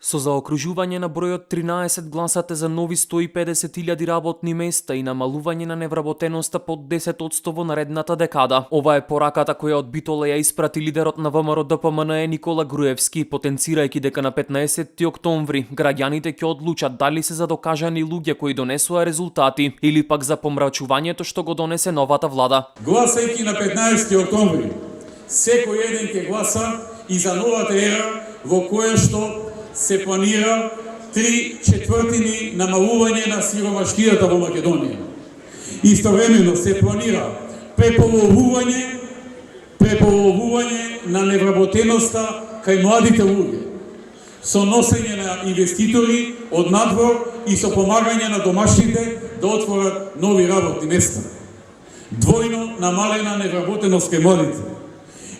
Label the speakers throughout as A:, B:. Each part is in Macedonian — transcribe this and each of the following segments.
A: Со заокружување на бројот 13 гласате за нови 150.000 работни места и намалување на невработеноста под 10% во наредната декада. Ова е пораката која од Битола ја испрати лидерот на ВМРО ДПМНЕ Никола Груевски, потенцирајќи дека на 15 октомври граѓаните ќе одлучат дали се за докажани луѓе кои донесоа резултати или пак за помрачувањето што го донесе новата влада.
B: Гласајќи на 15 октомври, секој еден ќе гласа и за новата ера во која што се планира 3/4 намалување на сиромаштијата во Македонија. Истовремено се планира преполовување на невработеноста кај младите луѓе, со носење на инвеститори од надвор и со помагање на домашните да отворат нови работни места. Двојно намалена невработеност кај младите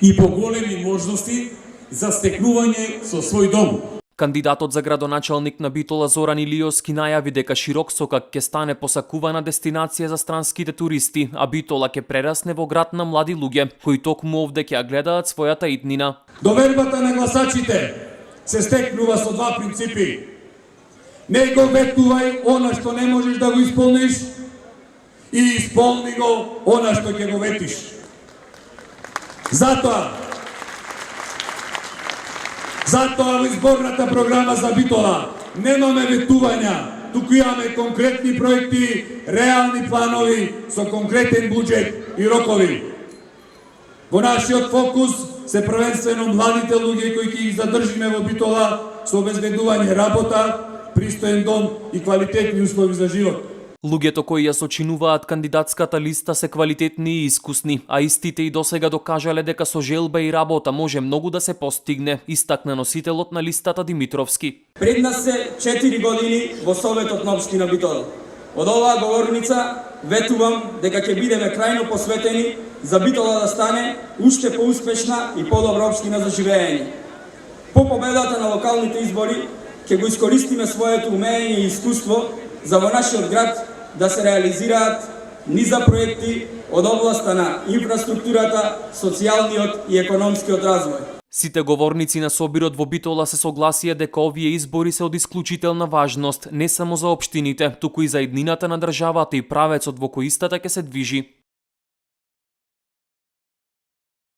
B: и поголеми можности за стекнување со свој дом.
A: Кандидатот за градоначалник на Битола Зоран Илиовски најави дека Широксокак ќе стане посакувана дестинација за странските туристи, а Битола ќе прерасне во град на млади луѓе, кои токму овде ќе ја гледаат својата иднина.
B: Довербата на гласачите се стекнува со два принципи. Не го ветувај она што не можеш да го исполниш и исполни го она што ќе го ветиш. Затоа во изборната програма за Битола немаме ветувања, туку имаме конкретни проекти, реални планови со конкретен буџет и рокови. Во нашиот фокус се првенствено младите луѓе кои ќе ги задржиме во Битола со обезбедување работа, пристоен дом и квалитетни услови за живот.
A: Луѓето кои ја сочинуваат кандидатската листа се квалитетни и искусни, а истите и досега докажале дека со желба и работа може многу да се постигне, истакна носителот на листата Димитровски.
C: Пред нас се 4 години во Советот на општина Битола. Од оваа говорница ветувам дека ќе бидеме крајно посветени за Битола да стане уште поуспешна и подобра општина за живеење. По победата на локалните избори ќе го искористиме своето умење и искуство за во нашиот град да се реализираат низа проекти од областа на инфраструктурата, социјалниот и економскиот развој.
A: Сите говорници на собирот во Битола се согласија дека овие избори се од исклучителна важност не само за општините, туку и за иднината на државата и правецот во кој истата ќе се движи.